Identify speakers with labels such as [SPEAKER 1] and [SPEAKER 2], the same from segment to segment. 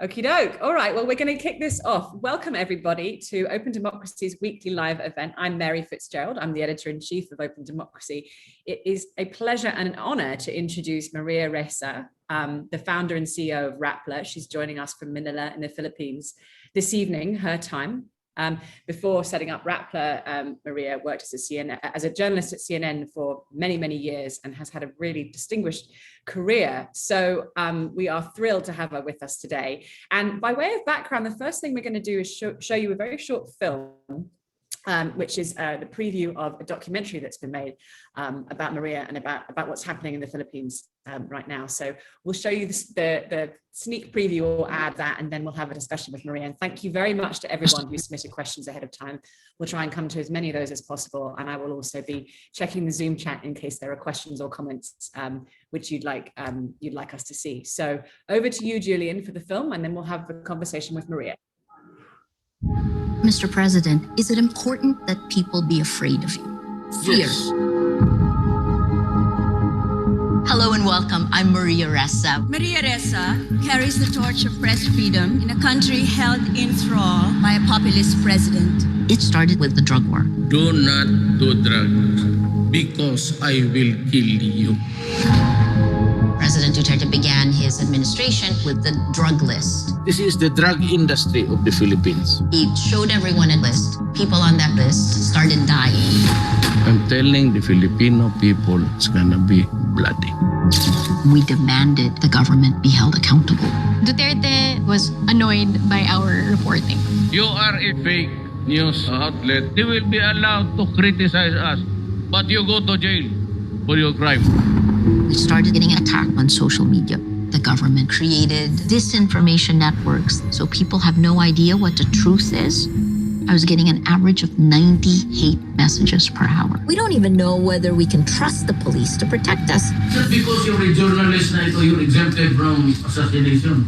[SPEAKER 1] Okie doke. All right. Well, we're going to kick this off. Welcome, everybody, to Open Democracy's weekly live event. I'm Mary Fitzgerald. I'm the editor-in-chief of Open Democracy. It is a pleasure and an honor to introduce Maria Ressa, the founder and CEO of Rappler. She's joining us from Manila in the Philippines this evening, her time. Before setting up Rappler, Maria worked as a journalist at CNN for many, many years and has had a really distinguished career. So we are thrilled to have her with us today. And by way of background, the first thing we're going to do is show you a very short film, which is the preview of a documentary that's been made about Maria and about what's happening in the Philippines right now. So we'll show you the sneak preview or ad that, and then we'll have a discussion with Maria. And thank you very much to everyone who submitted questions ahead of time. We'll try and come to as many of those as possible. And I will also be checking the Zoom chat in case there are questions or comments which you'd like us to see. So over to you, Julian, for the film, and then we'll have a conversation with Maria.
[SPEAKER 2] Mr. President, is it important that people be afraid of you? Fear.
[SPEAKER 3] Yes.
[SPEAKER 2] Hello and welcome. I'm Maria Ressa.
[SPEAKER 4] Maria Ressa carries the torch of press freedom in a country held in thrall by a populist president.
[SPEAKER 2] It started with the drug war.
[SPEAKER 3] Do not do drugs because I will kill you.
[SPEAKER 2] President Duterte began his administration with the drug list.
[SPEAKER 3] This is the drug industry of the Philippines.
[SPEAKER 2] He showed everyone a list. People on that list started dying.
[SPEAKER 3] I'm telling the Filipino people it's gonna be bloody.
[SPEAKER 2] We demanded the government be held accountable.
[SPEAKER 5] Duterte was annoyed by our reporting.
[SPEAKER 3] You are a fake news outlet. They will be allowed to criticize us, but you go to jail for your crime.
[SPEAKER 2] We started getting attacked on social media. The government created disinformation networks, so people have no idea what the truth is. I was getting an average of 90 hate messages per hour.
[SPEAKER 6] We don't even know whether we can trust the police to protect us.
[SPEAKER 7] Just because you're a journalist na ito, you're exempted from assassination.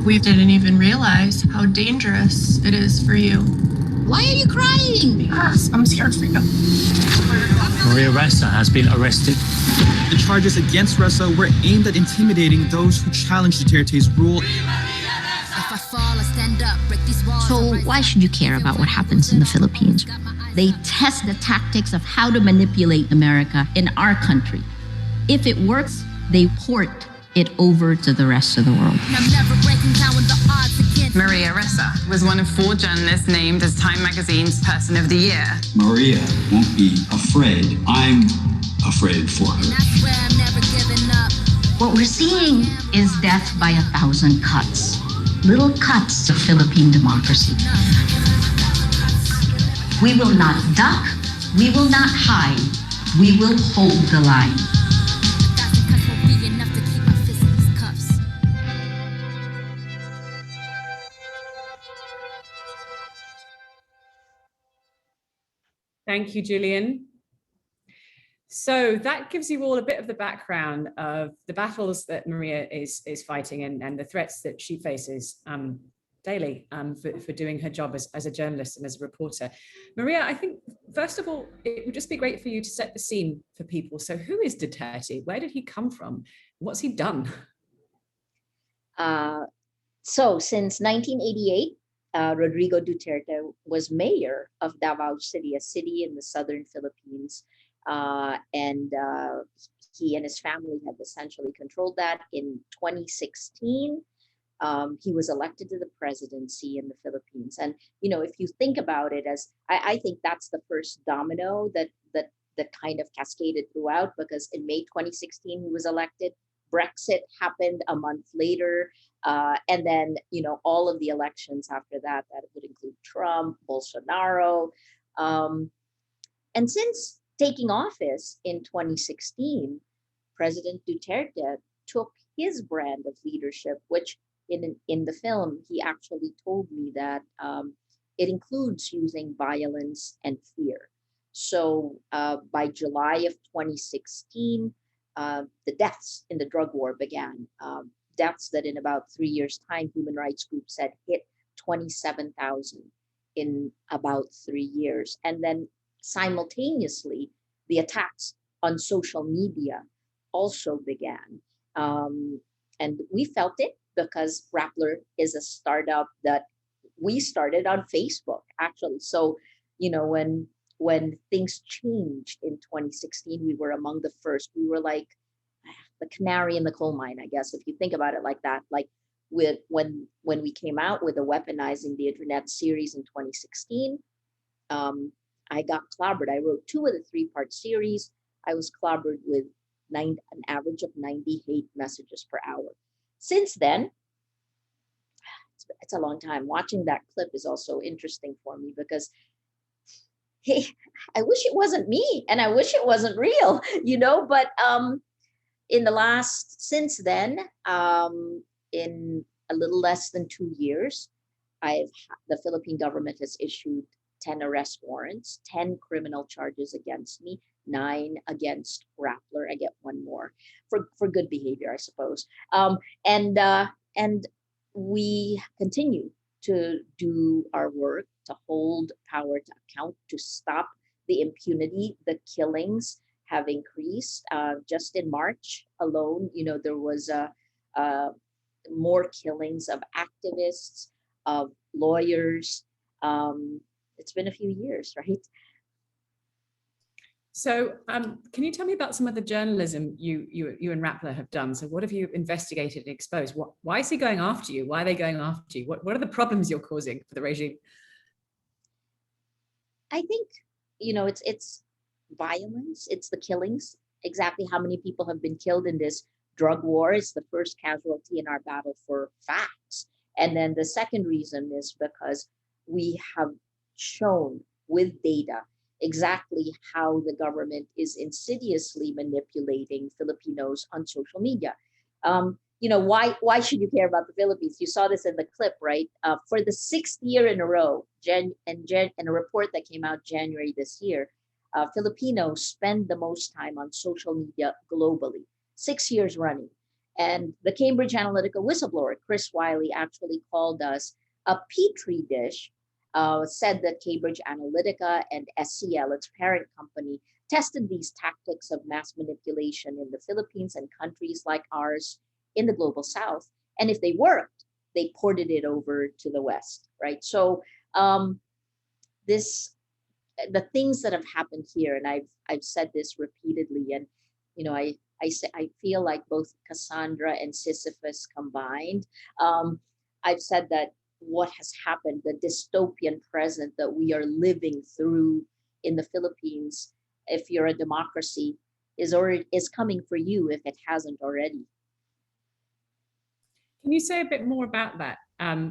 [SPEAKER 5] We didn't even realize how dangerous it is for you.
[SPEAKER 2] Why are you crying?
[SPEAKER 5] Because I'm scared for you.
[SPEAKER 8] Maria Ressa has been arrested.
[SPEAKER 9] The charges against Ressa were aimed at intimidating those who challenged Duterte's rule.
[SPEAKER 2] So why should you care about what happens in the Philippines? They test the tactics of how to manipulate America in our country. If it works, they port it over to the rest of the world.
[SPEAKER 10] Maria Ressa was one of 4 journalists named as Time Magazine's Person of the Year.
[SPEAKER 11] Maria won't be afraid. I'm afraid for her.
[SPEAKER 2] What we're seeing is death by 1,000 cuts. Little cuts of Philippine democracy. We will not duck. We will not hide. We will hold the line.
[SPEAKER 1] Thank you, Julian. So that gives you all a bit of the background of the battles that Maria is fighting and the threats that she faces daily for doing her job as a journalist and as a reporter. Maria, I think, first of all, it would just be great for you to set the scene for people. So who is Duterte? Where did he come from? What's he done?
[SPEAKER 6] So since 1988, Rodrigo Duterte was mayor of Davao City, a city in the southern Philippines. And he and his family have essentially controlled that. In 2016, he was elected to the presidency in the Philippines. And, you know, if you think about it, as I think that's the first domino that kind of cascaded throughout, because in May 2016, he was elected. Brexit happened a month later. And then, you know, all of the elections after that would include Trump, Bolsonaro. And since taking office in 2016, President Duterte took his brand of leadership, which in the film, he actually told me that it includes using violence and fear. So by July of 2016, the deaths in the drug war began. Deaths that in about 3 years' time, human rights groups said hit 27,000 in about 3 years. And then simultaneously, the attacks on social media also began. And we felt it because Rappler is a startup that we started on Facebook, actually. So, when things changed in 2016, we were among the first. We were like the canary in the coal mine, I guess, if you think about it like that. Like with when we came out with the Weaponizing the Internet series in 2016, I got clobbered. I wrote 2 of the 3-part series. I was clobbered with an average of 90 hate messages per hour. Since then, it's a long time. Watching that clip is also interesting for me because, hey, I wish it wasn't me and I wish it wasn't real, but since then, in a little less than 2 years, the Philippine government has issued 10 arrest warrants, 10 criminal charges against me, 9 against Rappler. I get 1 more for good behavior, I suppose. And we continue to do our work, to hold power to account, to stop the impunity. The killings have increased. Just in March alone, there was more killings of activists, of lawyers. It's been a few years, right?
[SPEAKER 1] So can you tell me about some of the journalism you and Rappler have done? So what have you investigated and exposed? Why is he going after you? Why are they going after you? What are the problems you're causing for the regime?
[SPEAKER 6] I think, it's violence. It's the killings. Exactly how many people have been killed in this drug war is the first casualty in our battle for facts. And then the second reason is because we have shown with data exactly how the government is insidiously manipulating Filipinos on social media. Why should you care about the Philippines? You saw this in the clip, right? For the 6th year in a row, in a report that came out January this year, Filipinos spend the most time on social media globally, 6 years running. And the Cambridge Analytica whistleblower, Chris Wiley, actually called us a petri dish, said that Cambridge Analytica and SCL, its parent company, tested these tactics of mass manipulation in the Philippines and countries like ours in the global south. And if they worked, they ported it over to the West, right? So the things that have happened here, and I've said this repeatedly, and I feel like both Cassandra and Sisyphus combined. I've said that what has happened, the dystopian present that we are living through in the Philippines, if you're a democracy, is coming for you if it hasn't already.
[SPEAKER 1] Can you say a bit more about that?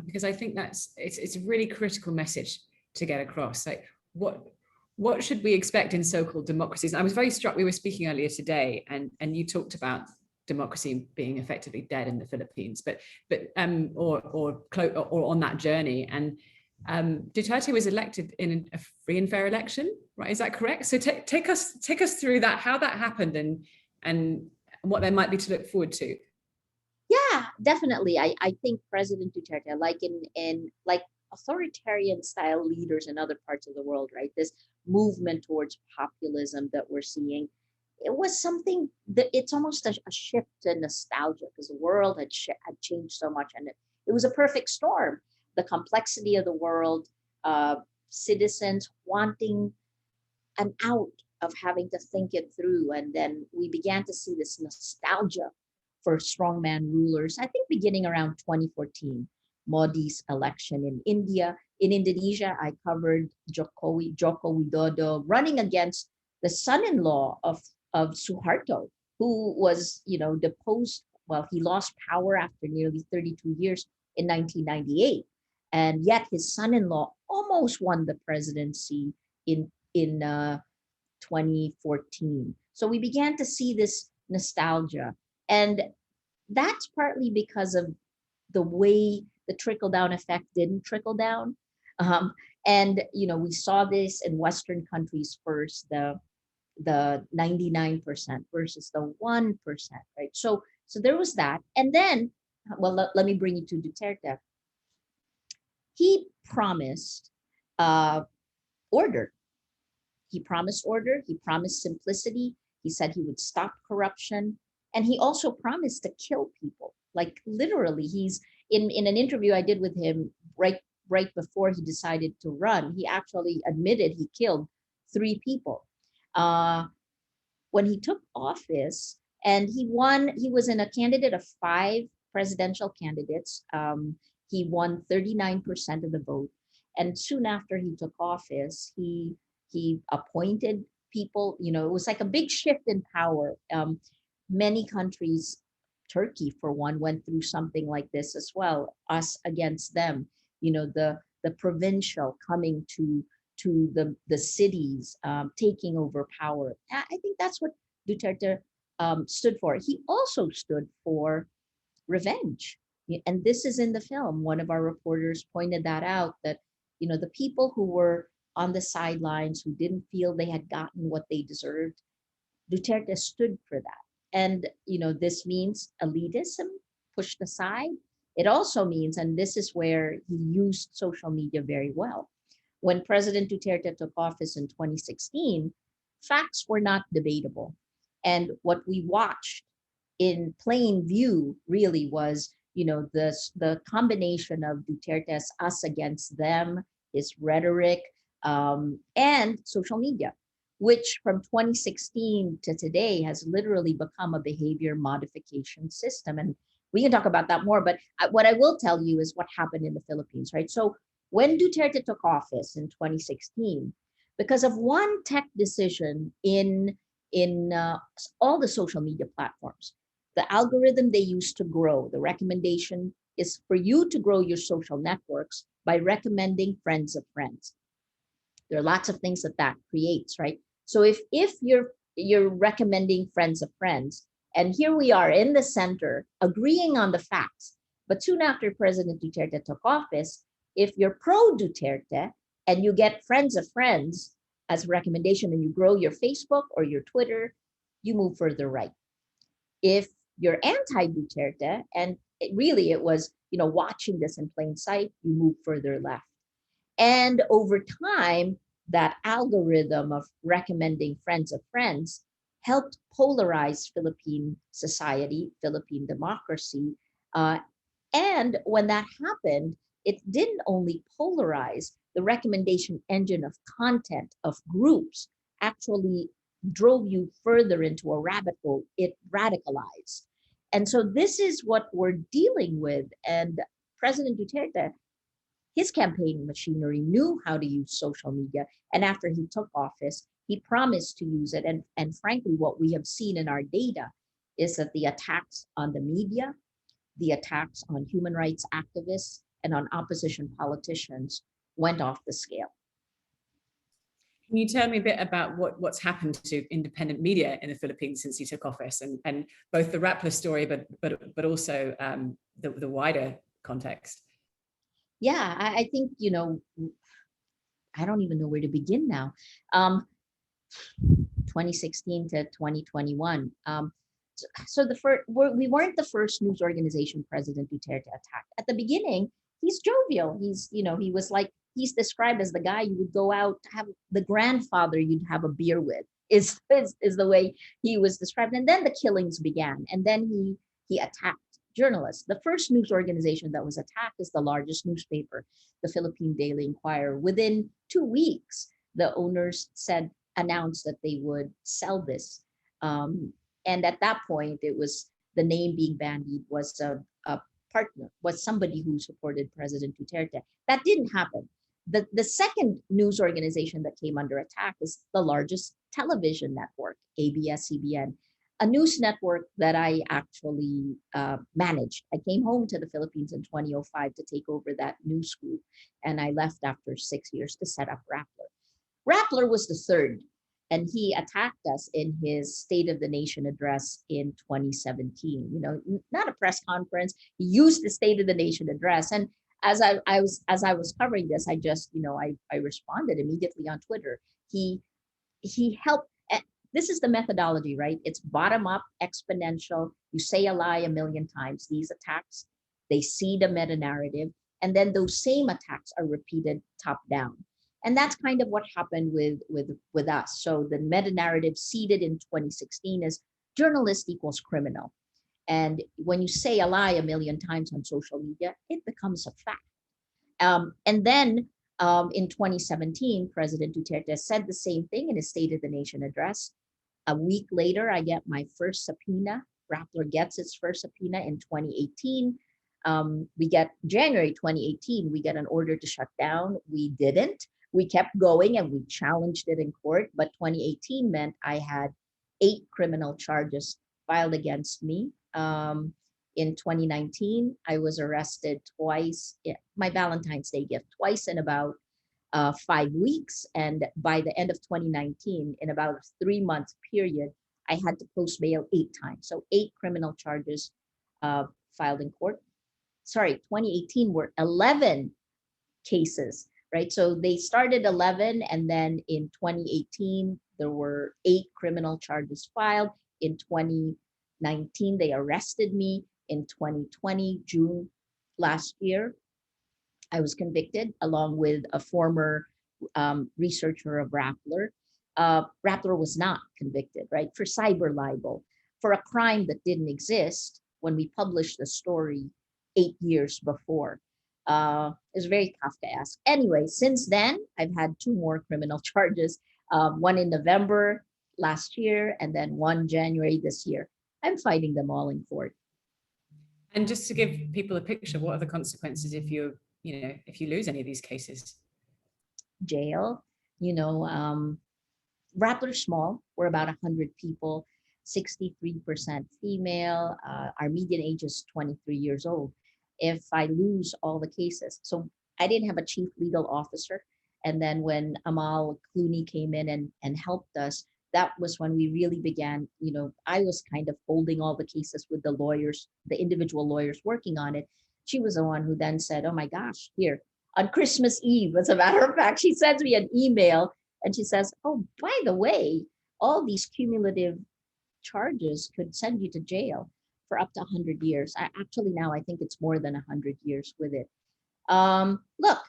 [SPEAKER 1] Because I think it's a really critical message to get across. Like what should we expect in so-called democracies? And I was very struck, we were speaking earlier today, and you talked about democracy being effectively dead in the Philippines, or on that journey. And Duterte was elected in a free and fair election, right? Is that correct? So take us through that, how that happened, and what there might be to look forward to.
[SPEAKER 6] Yeah, definitely. I think President Duterte, like in authoritarian style leaders in other parts of the world, right? This movement towards populism that we're seeing, it was something that it's almost a shift to nostalgia, because the world had changed so much, and it was a perfect storm. The complexity of the world, citizens wanting an out of having to think it through, and then we began to see this nostalgia for strongman rulers. I think beginning around 2014, Modi's election in India. In Indonesia, I covered Joko Widodo running against the son-in-law of Suharto, who was, deposed. Well, he lost power after nearly 32 years in 1998, and yet his son-in-law almost won the presidency in 2014. So we began to see this nostalgia, and that's partly because of the way the trickle-down effect didn't trickle down. And we saw this in Western countries first, the 99% versus the 1%, right? So there was that. And then, well, let me bring you to Duterte. He promised order. He promised order. He promised simplicity. He said he would stop corruption. And he also promised to kill people like literally. He's in an interview I did with him right before he decided to run. He actually admitted he killed 3 people. When he took office, and he won. He was in a candidate of 5 presidential candidates. He won 39% of the vote. And soon after he took office, he appointed people. It was like a big shift in power. Many countries, Turkey for one, went through something like this as well. Us against them. The provincial coming to the cities, taking over power. I think that's what Duterte stood for. He also stood for revenge. And this is in the film. One of our reporters pointed that out, that, the people who were on the sidelines, who didn't feel they had gotten what they deserved, Duterte stood for that. And, this means elitism pushed aside. It also means, and this is where he used social media very well. When President Duterte took office in 2016, facts were not debatable. And what we watched in plain view really was, the combination of Duterte's us against them, his rhetoric, and social media, which from 2016 to today has literally become a behavior modification system. And we can talk about that more, but what I will tell you is what happened in the Philippines, right? So when Duterte took office in 2016, because of one tech decision in all the social media platforms, the algorithm they use to grow, the recommendation is for you to grow your social networks by recommending friends of friends. There are lots of things that creates, right? So if you're recommending friends of friends, and here we are in the center agreeing on the facts, but soon after President Duterte took office, if you're pro Duterte and you get friends of friends as a recommendation and you grow your Facebook or your Twitter, you move further right. If you're anti Duterte, and it was, watching this in plain sight, you move further left. And over time, that algorithm of recommending friends of friends helped polarize Philippine society, Philippine democracy. And when that happened, it didn't only polarize, the recommendation engine of content of groups actually drove you further into a rabbit hole. It radicalized. And so this is what we're dealing with. And President Duterte, his campaign machinery knew how to use social media. And after he took office, he promised to use it. And frankly, what we have seen in our data is that the attacks on the media, the attacks on human rights activists, and on opposition politicians went off the scale.
[SPEAKER 1] Can you tell me a bit about what's happened to independent media in the Philippines since he took office, and both the Rappler story, but also the wider context?
[SPEAKER 6] Yeah, I think, I don't even know where to begin now. 2016 to 2021. So we weren't the first news organization President Duterte attacked. At the beginning, he's jovial. He's described as the guy you would go out to have, the grandfather you'd have a beer with, is the way he was described. And then the killings began. And then he attacked journalists. The first news organization that was attacked is the largest newspaper, the Philippine Daily Inquirer. Within 2 weeks, the owners announced that they would sell this. And at that point, it was the name being bandied was a partner, was somebody who supported President Duterte. That didn't happen. The second news organization that came under attack is the largest television network, ABS-CBN, a news network that I actually managed. I came home to the Philippines in 2005 to take over that news group, and I left after 6 years to set up Rappler. Rappler was the third, and he attacked us in his State of the Nation address in 2017. Not a press conference. He used the State of the Nation address, and as I was covering this, I just I responded immediately on Twitter. He helped. This is the methodology, right? It's bottom up, exponential. You say a lie a million times. These attacks, they seed a meta narrative, and then those same attacks are repeated top down. And that's kind of what happened with us. So the meta narrative seeded in 2016 is journalist equals criminal. And when you say a lie a million times on social media, it becomes a fact. And then in 2017, President Duterte said the same thing in his State of the Nation address. A week later, I get my first subpoena. Rappler gets its first subpoena in 2018. We get January 2018, we get an order to shut down. We didn't. We kept going and we challenged it in court. But 2018 meant I had 8 criminal charges filed against me. In 2019, I was arrested twice, my Valentine's Day gift, twice in about 5 weeks. And by the end of 2019, in about a 3-month period, I had to post bail 8 times. So 8 criminal charges filed in court. Sorry, 2018 were 11 cases, right? So they started 11, and then in 2018, there were 8 criminal charges filed. In 2019, they arrested me. In 2020, June last year, I was convicted along with a former researcher of Rappler. Rappler was not convicted, right? For cyber libel, for a crime that didn't exist when we published the story 8 years before. It's very Kafkaesque. Anyway, since then, I've had 2 more criminal charges, one in November last year, and then one January this year. I'm fighting them all in court.
[SPEAKER 1] And just to give people a picture, what are the consequences if if you lose any of these cases?
[SPEAKER 6] Jail, Rappler's small. We're about 100 people, 63% female. Our median age is 23 years old. If I lose all the cases, so I didn't have a chief legal officer. And then when Amal Clooney came in and helped us, that was when we really began, I was kind of holding all the cases with the lawyers, the individual lawyers working on it. She was the one who then said, oh my gosh, here, on Christmas Eve, as a matter of fact, she sends me an email and she says, oh, by the way, all these cumulative charges could send you to jail for up to 100 years. Actually, now I think it's more than 100 years with it. Look,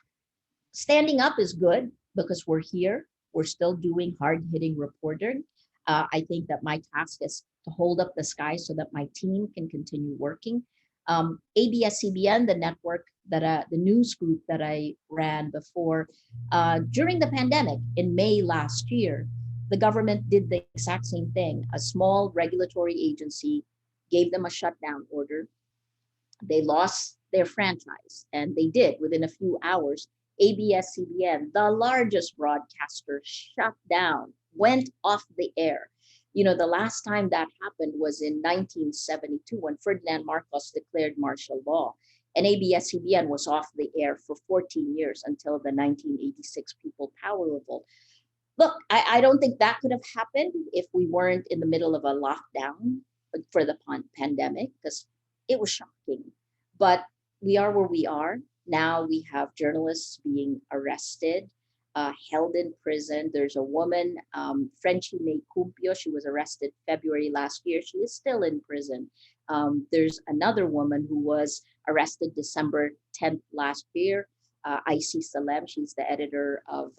[SPEAKER 6] standing up is good because we're here. We're still doing hard-hitting reporting. I think that my task is to hold up the sky so that my team can continue working. ABS-CBN, the network that the news group that I ran before, during the pandemic in May last year, the government did the exact same thing. A small regulatory agency gave them a shutdown order. They lost their franchise, and they did within a few hours. ABS-CBN, the largest broadcaster, shut down, went off the air. The last time that happened was in 1972 when Ferdinand Marcos declared martial law, and ABS-CBN was off the air for 14 years until the 1986 People Power Revolt. Look, I don't think that could have happened if we weren't in the middle of a lockdown for the pandemic, because it was shocking. But we are where we are. Now we have journalists being arrested, held in prison. There's a woman, Frenchie May Cumpio. She was arrested February last year. She is still in prison. There's another woman who was arrested December 10th last year, Icy Salem. She's the editor of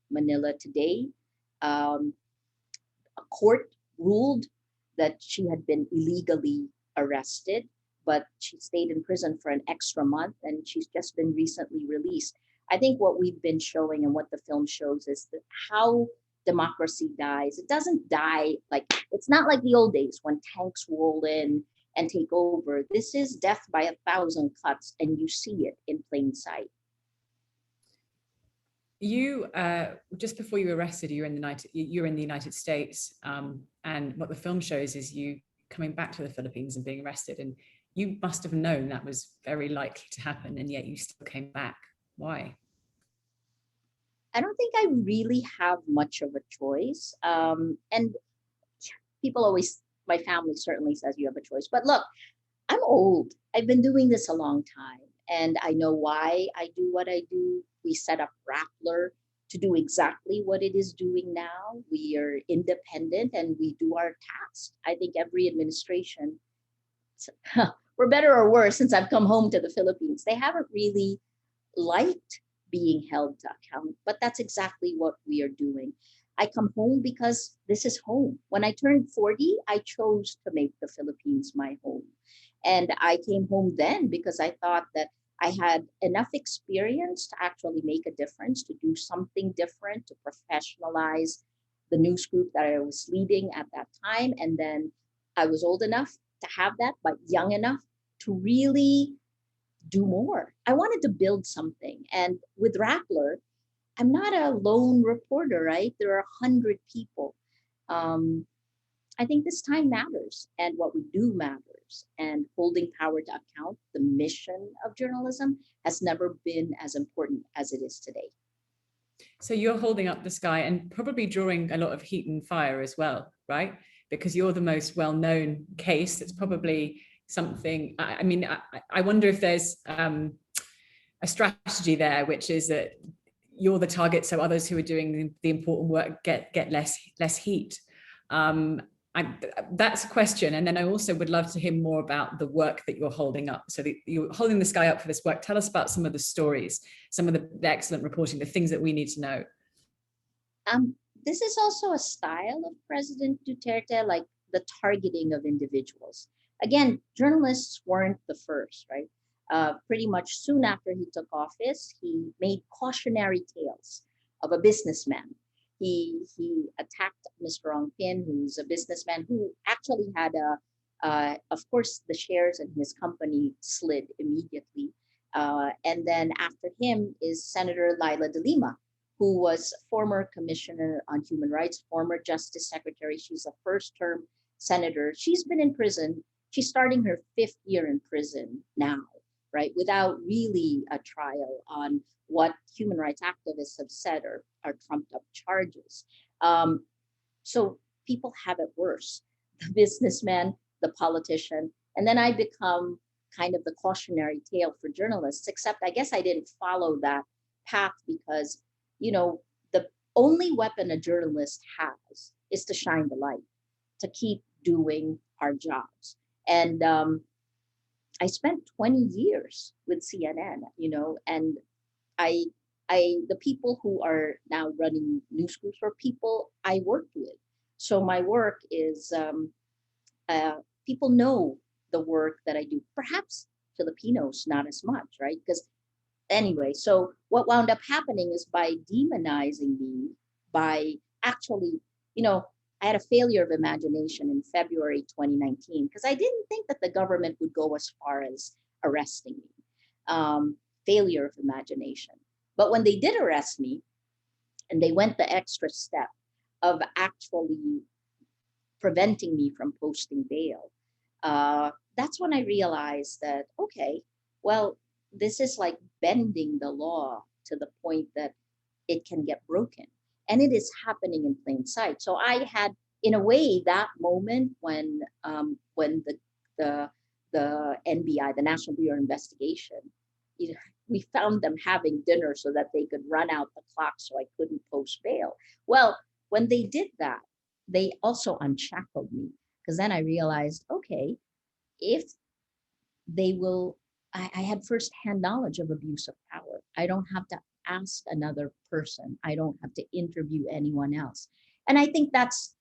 [SPEAKER 6] Manila Today. A court ruled that she had been illegally arrested, but she stayed in prison for an extra month, and she's just been recently released. I think what we've been showing and what the film shows is that how democracy dies. It doesn't die it's not like the old days when tanks roll in and take over. This is death by 1,000 cuts, and you see it in plain sight.
[SPEAKER 1] You just before you were arrested, you were in the United States, and what the film shows is you coming back to the Philippines and being arrested, and you must have known that was very likely to happen, and yet you still came back. Why?
[SPEAKER 6] I don't think I really have much of a choice. And people always, my family certainly says you have a choice. But look, I'm old. I've been doing this a long time, and I know why I do what I do. We set up Rappler to do exactly what it is doing now. We are independent and we do our task. I think every administration, for better or worse, since I've come home to the Philippines, they haven't really liked being held to account, but that's exactly what we are doing. I come home because this is home. When I turned 40, I chose to make the Philippines my home. And I came home then because I thought that I had enough experience to actually make a difference, to do something different, to professionalize the news group that I was leading at that time. And then I was old enough to have that, but young enough to really do more. I wanted to build something. And with Rappler, I'm not a lone reporter, right? There are 100 people. I think this time matters, and what we do matters. And holding power to account, the mission of journalism, has never been as important as it is today.
[SPEAKER 1] So you're holding up the sky and probably drawing a lot of heat and fire as well, right? Because you're the most well-known case. It's probably something, I mean, I wonder if there's a strategy there, which is that you're the target, so others who are doing the important work get less heat. That's a question. And then I also would love to hear more about the work that you're holding up. So you're holding the sky up for this work. Tell us about some of the stories, some of the excellent reporting, the things that we need to know.
[SPEAKER 6] This is also a style of President Duterte, like the targeting of individuals. Again, journalists weren't the first, right? Pretty much soon after he took office, he made cautionary tales of a businessman. He attacked Mr. Ong Pin, who's a businessman who actually had of course, the shares in his company slid immediately. And then after him is Senator Laila de Lima, who was former Commissioner on Human Rights, former Justice Secretary. She's a first-term senator. She's been in prison. She's starting her 5th year in prison now, right? Without really a trial on what human rights activists have said are trumped up charges. So people have it worse. The businessman, the politician, and then I become kind of the cautionary tale for journalists, except I guess I didn't follow that path because, you know, the only weapon a journalist has is to shine the light, to keep doing our jobs. And I spent 20 years with CNN, you know, and the people who are now running news groups are people I worked with. So my work is, people know the work that I do. Perhaps Filipinos, not as much, right? Because anyway, so what wound up happening is by demonizing me, by actually, you know, I had a failure of imagination in February 2019 because I didn't think that the government would go as far as arresting me. Failure of imagination. But when they did arrest me, and they went the extra step of actually preventing me from posting bail, that's when I realized that, okay, well, this is like bending the law to the point that it can get broken. And it is happening in plain sight. So I had, in a way, that moment when the NBI, the National Bureau of Investigation, you know, we found them having dinner so that they could run out the clock so I couldn't post bail. Well, when they did that, they also unshackled me because then I realized, okay, if they will, I had firsthand knowledge of abuse of power. I don't have to ask another person. I don't have to interview anyone else. And I think that's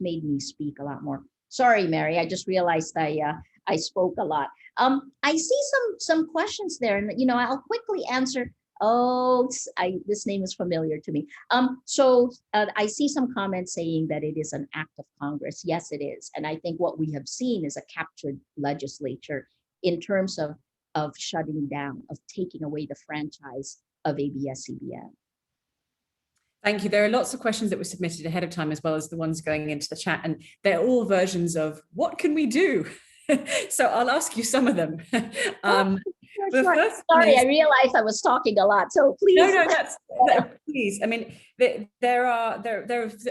[SPEAKER 6] made me speak a lot more. Sorry, Mary, I just realized I spoke a lot. I see some questions there, and you know, I'll quickly answer. Oh, this name is familiar to me. So I see some comments saying that it is an act of Congress. Yes, it is. And I think what we have seen is a captured legislature in terms of shutting down, of taking away the franchise of ABS-CBN.
[SPEAKER 1] Thank you. There are lots of questions that were submitted ahead of time, as well as the ones going into the chat, and they're all versions of what can we do? So I'll ask you some of them.
[SPEAKER 6] Sorry, I realized I was talking a lot, so please.
[SPEAKER 1] No, please. I mean, there are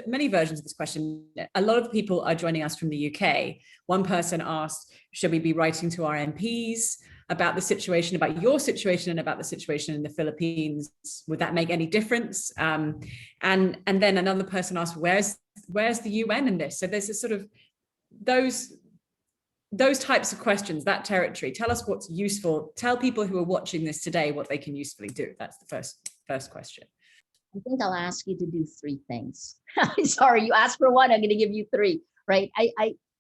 [SPEAKER 1] many versions of this question. A lot of people are joining us from the UK. One person asked, should we be writing to our MPs about the situation, about your situation, and about the situation in the Philippines? Would that make any difference? And then another person asked, where's the UN in this? So there's a sort of those types of questions, that territory. Tell us what's useful. Tell people who are watching this today what they can usefully do. That's the first question.
[SPEAKER 6] I think I'll ask you to do three things. Sorry, you asked for one, I'm going to give you three, right?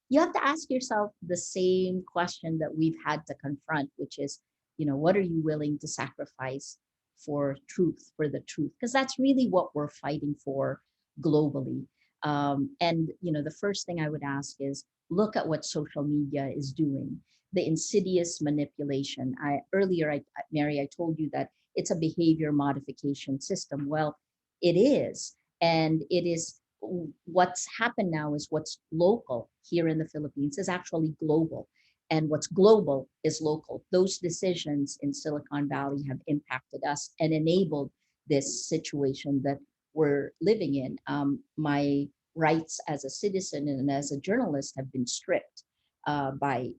[SPEAKER 6] You have to ask yourself the same question that we've had to confront, which is, what are you willing to sacrifice for truth, for the truth? Because that's really what we're fighting for globally. And the first thing I would ask is, look at what social media is doing, the insidious manipulation. Earlier, Mary, I told you that it's a behavior modification system. Well, it is. And it is what's happened now is what's local here in the Philippines is actually global. And what's global is local. Those decisions in Silicon Valley have impacted us and enabled this situation that we're living in. My rights as a citizen and as a journalist have been stripped by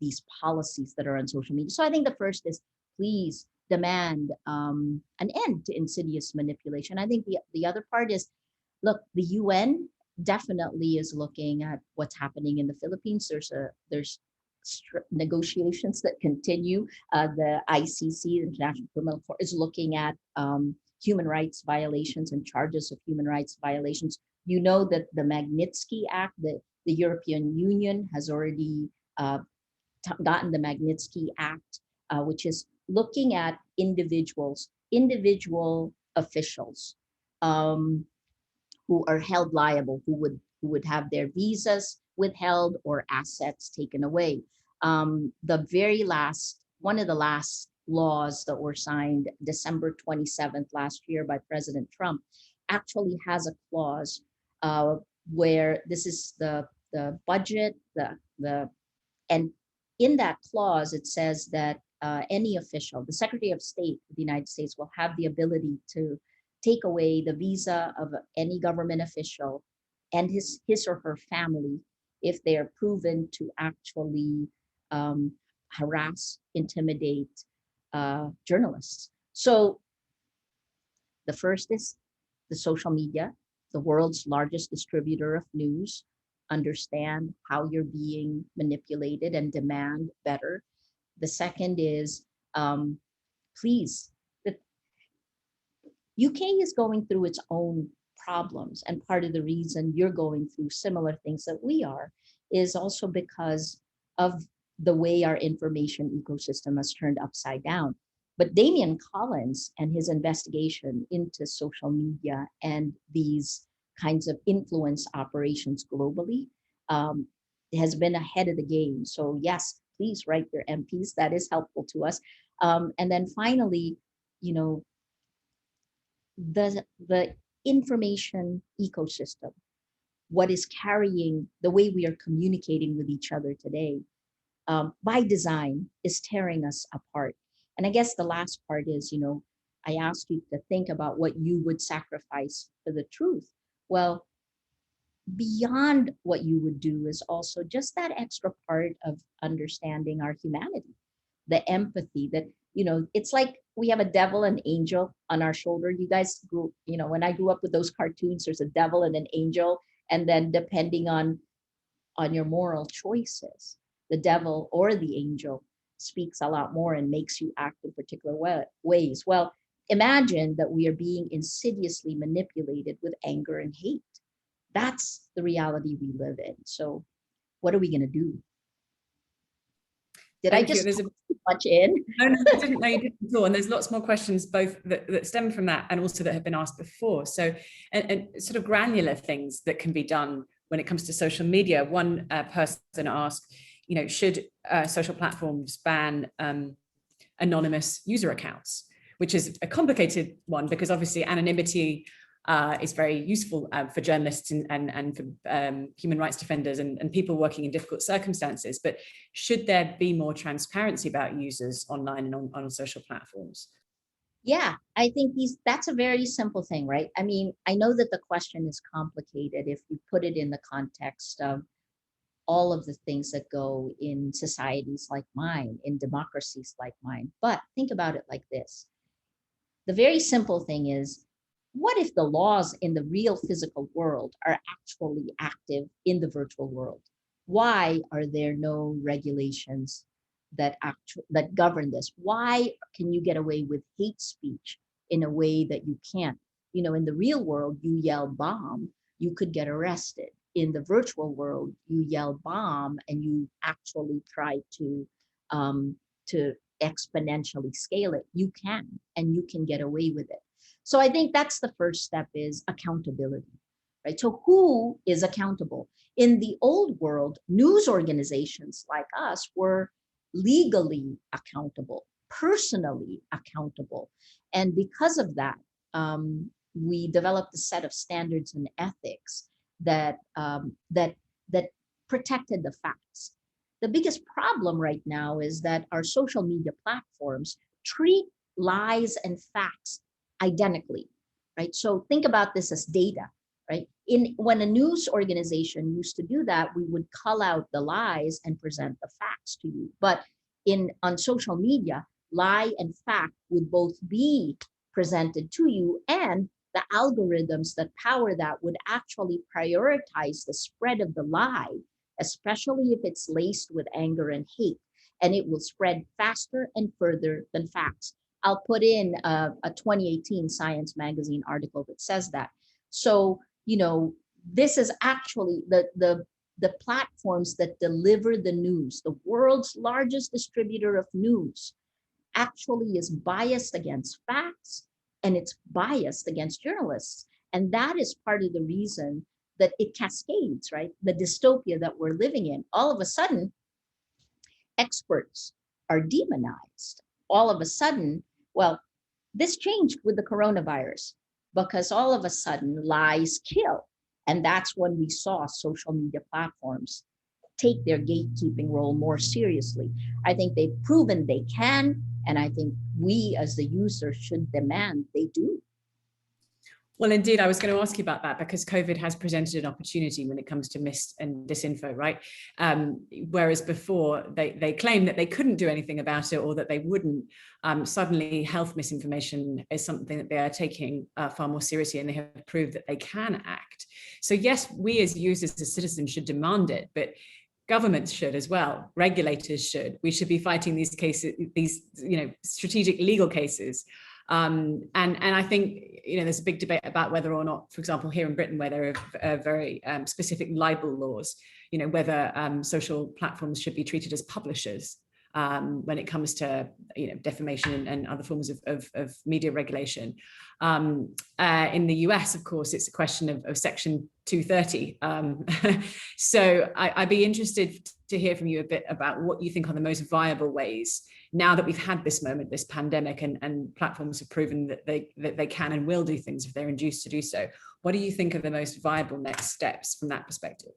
[SPEAKER 6] these policies that are on social media. So I think the first is, please demand an end to insidious manipulation. I think the other part is, look, the UN definitely is looking at what's happening in the Philippines. There's negotiations that continue. The ICC, the International Criminal Court, is looking at human rights violations and charges of human rights violations. You know that the Magnitsky Act, the European Union has already gotten the Magnitsky Act, which is looking at individual officials who are held liable, who would have their visas withheld or assets taken away. One of the last laws that were signed December 27th last year by President Trump actually has a clause where this is the budget, and in that clause, it says that any official, the Secretary of State of the United States, will have the ability to take away the visa of any government official and his or her family if they are proven to actually harass, intimidate journalists. So the first is the social media, the world's largest distributor of news. Understand how you're being manipulated and demand better. The second is, please, the UK is going through its own problems. And part of the reason you're going through similar things that we are is also because of the way our information ecosystem has turned upside down. But Damian Collins and his investigation into social media and these kinds of influence operations globally has been ahead of the game. So yes, please write your MPs. That is helpful to us. And then finally, the information ecosystem, what is carrying the way we are communicating with each other today, by design, is tearing us apart. And I guess the last part is, I asked you to think about what you would sacrifice for the truth. Well, beyond what you would do is also just that extra part of understanding our humanity, the empathy that, it's like we have a devil and angel on our shoulder. You guys grew, when I grew up with those cartoons, there's a devil and an angel. And then depending on your moral choices, the devil or the angel speaks a lot more and makes you act in particular ways. Well, imagine that we are being insidiously manipulated with anger and hate. That's the reality we live in. So what are we going to do? Did I just put too much in?
[SPEAKER 1] No, you didn't. No, you didn't at all. And there's lots more questions, both that stem from that and also that have been asked before. So, and sort of granular things that can be done when it comes to social media. One person asked, should social platforms ban anonymous user accounts, which is a complicated one because obviously anonymity is very useful for journalists and for human rights defenders and people working in difficult circumstances. But should there be more transparency about users online and on social platforms?
[SPEAKER 6] Yeah, I think that's a very simple thing, right? I mean, I know that the question is complicated if you put it in the context of all of the things that go in societies like mine, in democracies like mine. But think about it like this. The very simple thing is, what if the laws in the real physical world are actually active in the virtual world? Why are there no regulations that govern this? Why can you get away with hate speech in a way that you can't in the real world, you yell bomb, you could get arrested. In the virtual world, you yell bomb and you actually try um, to exponentially scale it. You can, and you can get away with it. So I think that's the first step, is accountability, right? So who is accountable? In the old world, news organizations like us were legally accountable, personally accountable. And because of that, we developed a set of standards and ethics that that protected the facts. The biggest problem right now is that our social media platforms treat lies and facts identically, right? So think about this as data, right? When a news organization used to do that, we would cull out the lies and present the facts to you. But on social media, lie and fact would both be presented to you, and the algorithms that power that would actually prioritize the spread of the lie, especially if it's laced with anger and hate, and it will spread faster and further than facts. I'll put in a 2018 Science magazine article that says that. So, this is actually the platforms that deliver the news, the world's largest distributor of news, actually is biased against facts, and it's biased against journalists. And that is part of the reason that it cascades, right? The dystopia that we're living in. All of a sudden, experts are demonized. All of a sudden, well, this changed with the coronavirus, because all of a sudden lies kill. And that's when we saw social media platforms take their gatekeeping role more seriously. I think they've proven they can, and I think we as the user should demand they do.
[SPEAKER 1] Well, indeed, I was going to ask you about that, because COVID has presented an opportunity when it comes to mis and disinfo, right? Whereas before they claimed that they couldn't do anything about it, or that they wouldn't. Suddenly, health misinformation is something that they are taking far more seriously, and they have proved that they can act. So yes, we as users, as citizens, should demand it, but governments should as well. Regulators should. We should be fighting these cases, these strategic legal cases. And I think there's a big debate about whether or not, for example, here in Britain, where there are very specific libel laws, whether social platforms should be treated as publishers when it comes to defamation and other forms of media regulation. In the US, of course, it's a question of Section 230. So I'd be interested to hear from you a bit about what you think are the most viable ways, now that we've had this moment, this pandemic, and platforms have proven that they can and will do things if they're induced to do so. What do you think are the most viable next steps from that perspective?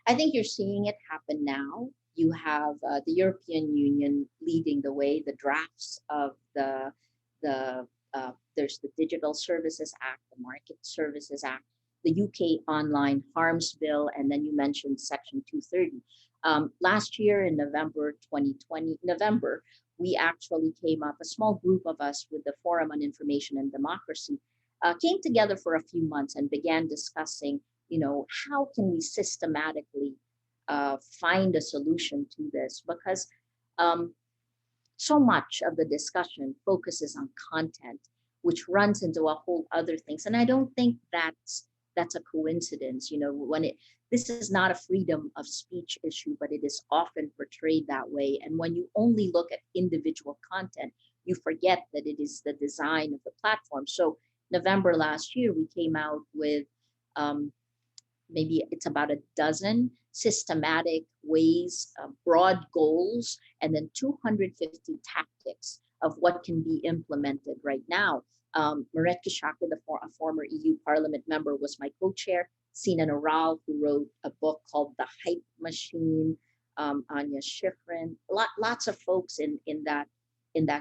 [SPEAKER 6] I think you're seeing it happen now. You have the European Union leading the way. The drafts of there's the Digital Services Act, the Market Services Act, the UK Online Harms Bill, and then you mentioned Section 230. Last year in November 2020, we actually came up, a small group of us with the Forum on Information and Democracy, came together for a few months and began discussing, how can we systematically find a solution to this, because so much of the discussion focuses on content, which runs into a whole other things. And I don't think that's a coincidence. This is not a freedom of speech issue, but it is often portrayed that way. And when you only look at individual content, you forget that it is the design of the platform. So November last year, we came out with maybe it's about a dozen systematic ways, broad goals, and then 250 tactics of what can be implemented right now. Maret Kishake, a former EU Parliament member, was my co-chair. Sina Naral, who wrote a book called The Hype Machine, Anya Schifrin, lots of folks in that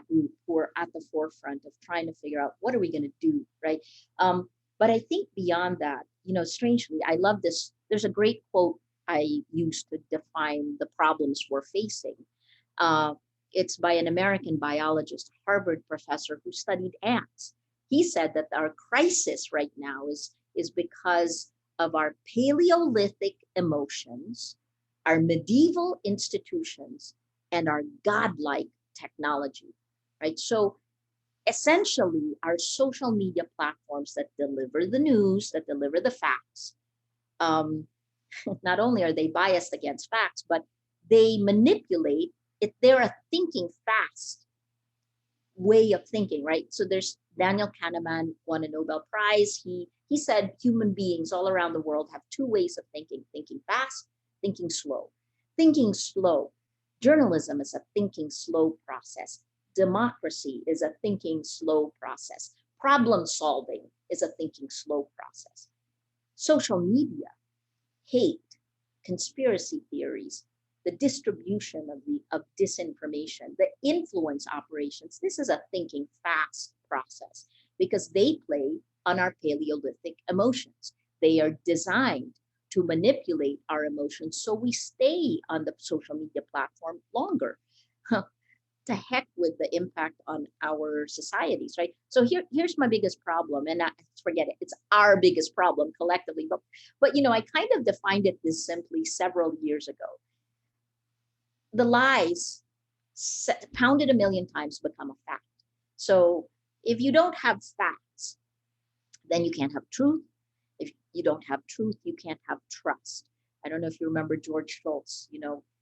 [SPEAKER 6] group who are at the forefront of trying to figure out what are we going to do, right? But I think beyond that, strangely, I love this. There's a great quote I used to define the problems we're facing. It's by an American biologist, Harvard professor who studied ants. He said that our crisis right now is because of our Paleolithic emotions, our medieval institutions, and our godlike technology, right? So essentially are social media platforms that deliver the news, that deliver the facts. Not only are they biased against facts, but they manipulate it. They're a thinking fast way of thinking, right? So there's Daniel Kahneman won a Nobel Prize. He said human beings all around the world have two ways of thinking: thinking fast, thinking slow. Thinking slow. Journalism is a thinking slow process. Democracy is a thinking slow process. Problem solving is a thinking slow process. Social media, hate, conspiracy theories, the distribution of disinformation, the influence operations. This is a thinking fast process because they play on our Paleolithic emotions. They are designed to manipulate our emotions so we stay on the social media platform longer. To heck with the impact on our societies, right? So here's my biggest problem, and forget it, it's our biggest problem collectively. But I kind of defined it this simply several years ago. The lies pounded a million times become a fact. So if you don't have facts, then you can't have truth. If you don't have truth, you can't have trust. I don't know if you remember George Shultz,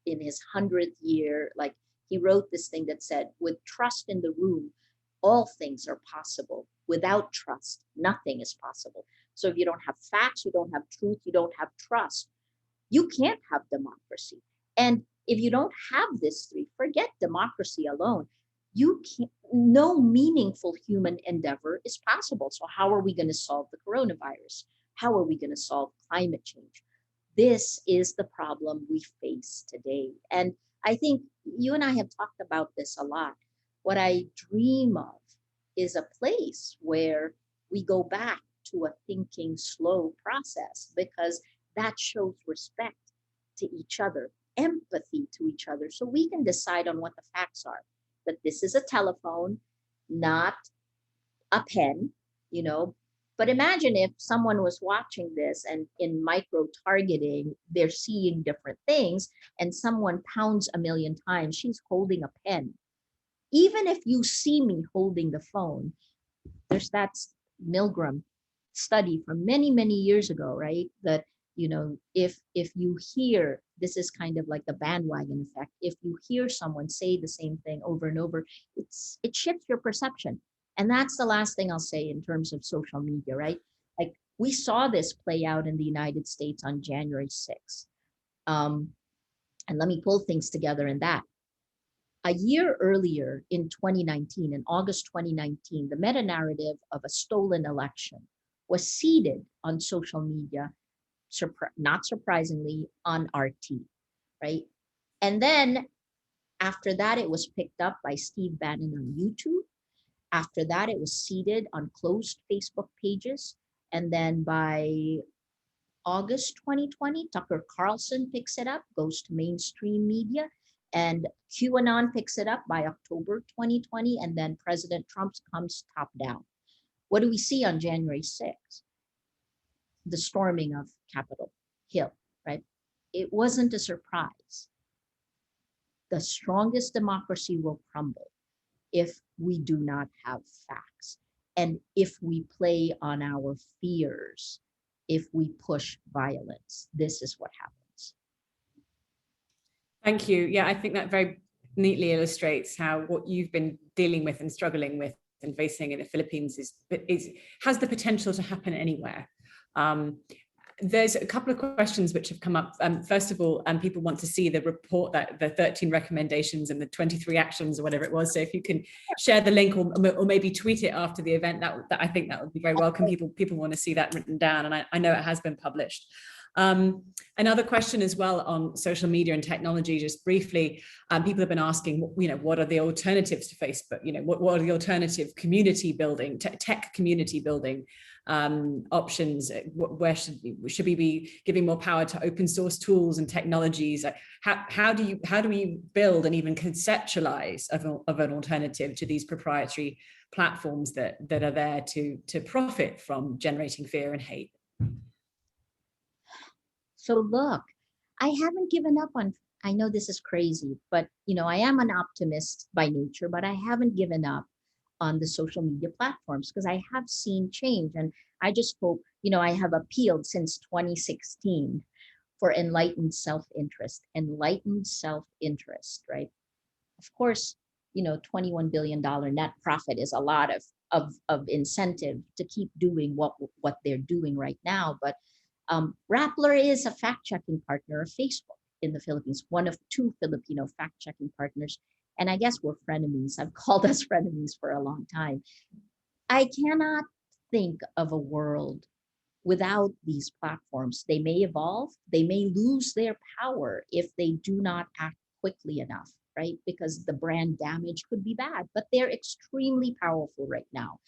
[SPEAKER 6] in his 100th year, like he wrote this thing that said, with trust in the room, all things are possible. Without trust, nothing is possible. So if you don't have facts, you don't have truth, you don't have trust, you can't have democracy. And if you don't have this three, forget democracy alone. No meaningful human endeavor is possible. So how are we going to solve the coronavirus? How are we going to solve climate change? This is the problem we face today. And I think you and I have talked about this a lot. What I dream of is a place where we go back to a thinking slow process, because that shows respect to each other, empathy to each other, so we can decide on what the facts are. That this is a telephone, not a pen, But imagine if someone was watching this and in micro targeting, they're seeing different things, and someone pounds a million times, she's holding a pen. Even if you see me holding the phone, there's that Milgram study from many, many years ago, right? That, if you hear, this is kind of like the bandwagon effect. If you hear someone say the same thing over and over, it shifts your perception. And that's the last thing I'll say in terms of social media, right? Like we saw this play out in the United States on January 6th. And let me pull things together in that. A year earlier in 2019, in August 2019, the meta-narrative of a stolen election was seeded on social media, not surprisingly, on RT, right? And then after that, it was picked up by Steve Bannon on YouTube. After that, it was seeded on closed Facebook pages. And then by August 2020, Tucker Carlson picks it up, goes to mainstream media, and QAnon picks it up by October 2020, and then President Trump comes top down. What do we see on January 6th? The storming of Capitol Hill, right? It wasn't a surprise. The strongest democracy will crumble if we do not have facts, and if we play on our fears, if we push violence. This is what happens.
[SPEAKER 1] Thank you. Yeah, I think that very neatly illustrates how what you've been dealing with and struggling with and facing in the Philippines has the potential to happen anywhere. There's a couple of questions which have come up. First of all, people want to see the report, that the 13 recommendations and the 23 actions or whatever it was. So if you can share the link or maybe tweet it after the event, that I think that would be very welcome. People want to see that written down, and I know it has been published. Another question as well on social media and technology, just briefly, people have been asking, what are the alternatives to Facebook? What are the alternative community building, tech community building options? Where should we be giving more power to open source tools and technologies? How do we build and even conceptualize of an alternative to these proprietary platforms that are there to profit from generating fear and hate?
[SPEAKER 6] So look, I haven't given up on, I know this is crazy, but I am an optimist by nature, but I haven't given up on the social media platforms, because I have seen change. And I just hope, I have appealed since 2016 for enlightened self-interest, right? Of course, $21 billion net profit is a lot of incentive to keep doing what they're doing right now. But Rappler is a fact-checking partner of Facebook in the Philippines, one of two Filipino fact-checking partners. And I guess we're frenemies. I've called us frenemies for a long time. I cannot think of a world without these platforms. They may evolve, they may lose their power if they do not act quickly enough, right? Because the brand damage could be bad, but they're extremely powerful right now.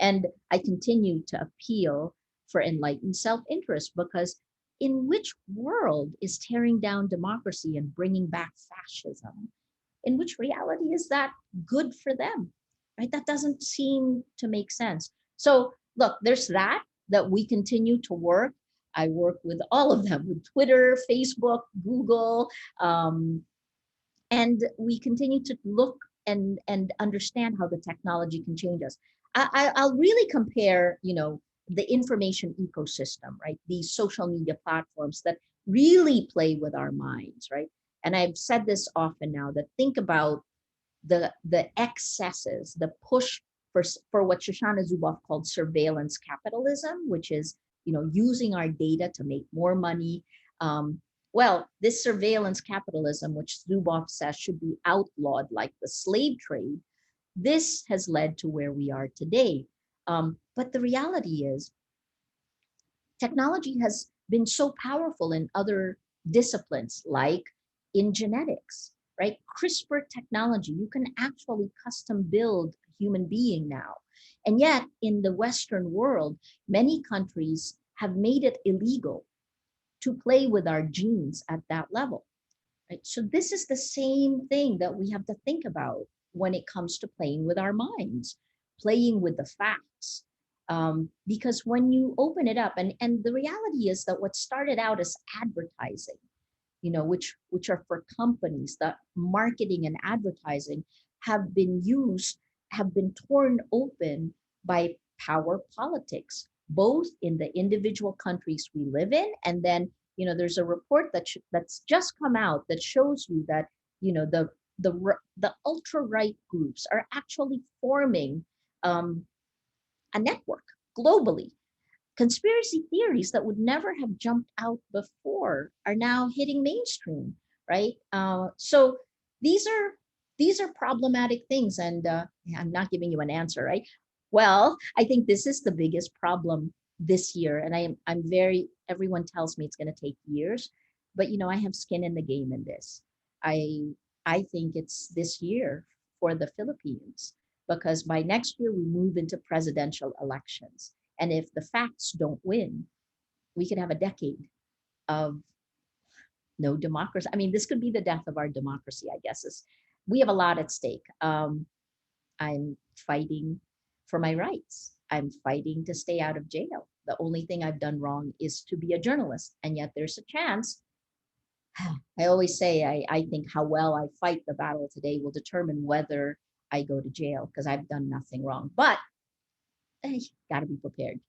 [SPEAKER 6] And I continue to appeal for enlightened self-interest, because in which world is tearing down democracy and bringing back fascism? In which reality is that good for them, right? That doesn't seem to make sense. So look, there's that we continue to work. I work with all of them, with Twitter, Facebook, Google, and we continue to look and understand how the technology can change us. I'll really compare, the information ecosystem, right? These social media platforms that really play with our minds, right? And I've said this often now, that think about the excesses, the push for what Shoshana Zuboff called surveillance capitalism, which is, using our data to make more money. Well, this surveillance capitalism, which Zuboff says should be outlawed like the slave trade, this has led to where we are today. But the reality is, technology has been so powerful in other disciplines, like in genetics, right? CRISPR technology, you can actually custom build a human being now. And yet in the Western world, many countries have made it illegal to play with our genes at that level, right? So this is the same thing that we have to think about when it comes to playing with our minds, playing with the facts. Because when you open it up, and the reality is that what started out as advertising, which are for companies, that marketing and advertising have been torn open by power politics, both in the individual countries we live in. And then, there's a report that's just come out that shows you that, the ultra-right groups are actually forming a network globally. Conspiracy theories that would never have jumped out before are now hitting mainstream, right? So these are problematic things, and I'm not giving you an answer, right? Well, I think this is the biggest problem this year, and everyone tells me it's going to take years, but I have skin in the game in this. I think it's this year for the Philippines, because by next year we move into presidential elections. And if the facts don't win, we could have a decade of no democracy. I mean, this could be the death of our democracy, I guess. We have a lot at stake. I'm fighting for my rights. I'm fighting to stay out of jail. The only thing I've done wrong is to be a journalist. And yet there's a chance. I always say, I think how well I fight the battle today will determine whether I go to jail, because I've done nothing wrong. But got to be prepared.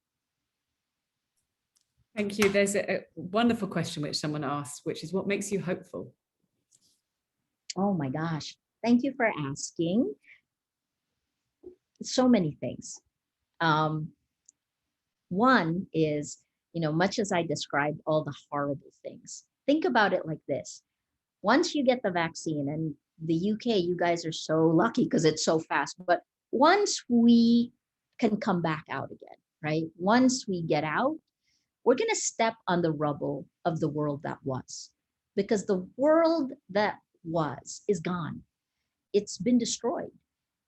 [SPEAKER 1] Thank you. There's a wonderful question which someone asked, which is, what makes you hopeful?
[SPEAKER 6] Oh my gosh. Thank you for asking. So many things. One is, much as I described all the horrible things, think about it like this. Once you get the vaccine, and the UK, you guys are so lucky because it's so fast, but once we can come back out again, right? Once we get out, we're going to step on the rubble of the world that was, because the world that was is gone. It's been destroyed.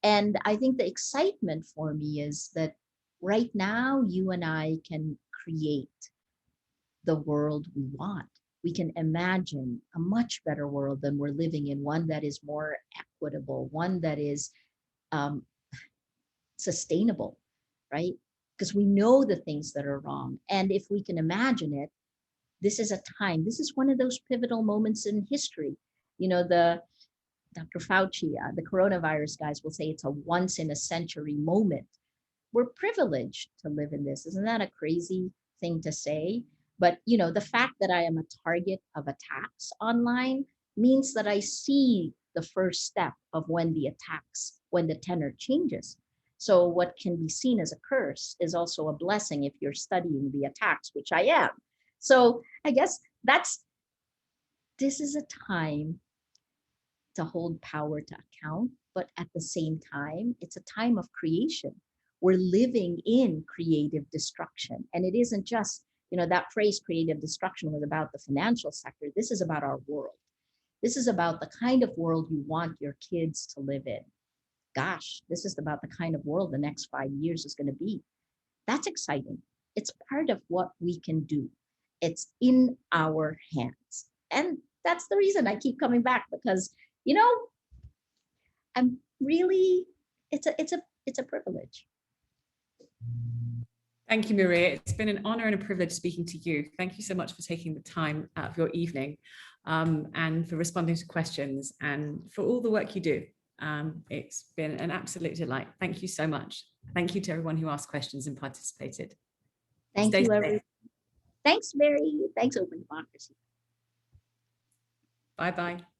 [SPEAKER 6] And I think the excitement for me is that right now, you and I can create the world we want. We can imagine a much better world than we're living in, one that is more equitable, one that is sustainable, right? Because we know the things that are wrong. And if we can imagine it, this is a time, this is one of those pivotal moments in history. The Dr. Fauci, the coronavirus guys will say it's a once in a century moment. We're privileged to live in this. Isn't that a crazy thing to say? But the fact that I am a target of attacks online means that I see the first step of when the tenor changes. So what can be seen as a curse is also a blessing if you're studying the attacks, which I am. So I guess this is a time to hold power to account, but at the same time, it's a time of creation. We're living in creative destruction. And it isn't just, that phrase creative destruction was about the financial sector. This is about our world. This is about the kind of world you want your kids to live in. Gosh, this is about the kind of world the next 5 years is going to be. That's exciting. It's part of what we can do. It's in our hands. And that's the reason I keep coming back, because, I'm really, it's a privilege.
[SPEAKER 1] Thank you, Maria. It's been an honor and a privilege speaking to you. Thank you so much for taking the time out of your evening and for responding to questions and for all the work you do. It's been an absolute delight. Thank you so much. Thank you to everyone who asked questions and participated.
[SPEAKER 6] Thank you, everyone. Thanks, Mary. Thanks, Open Democracy.
[SPEAKER 1] Bye-bye.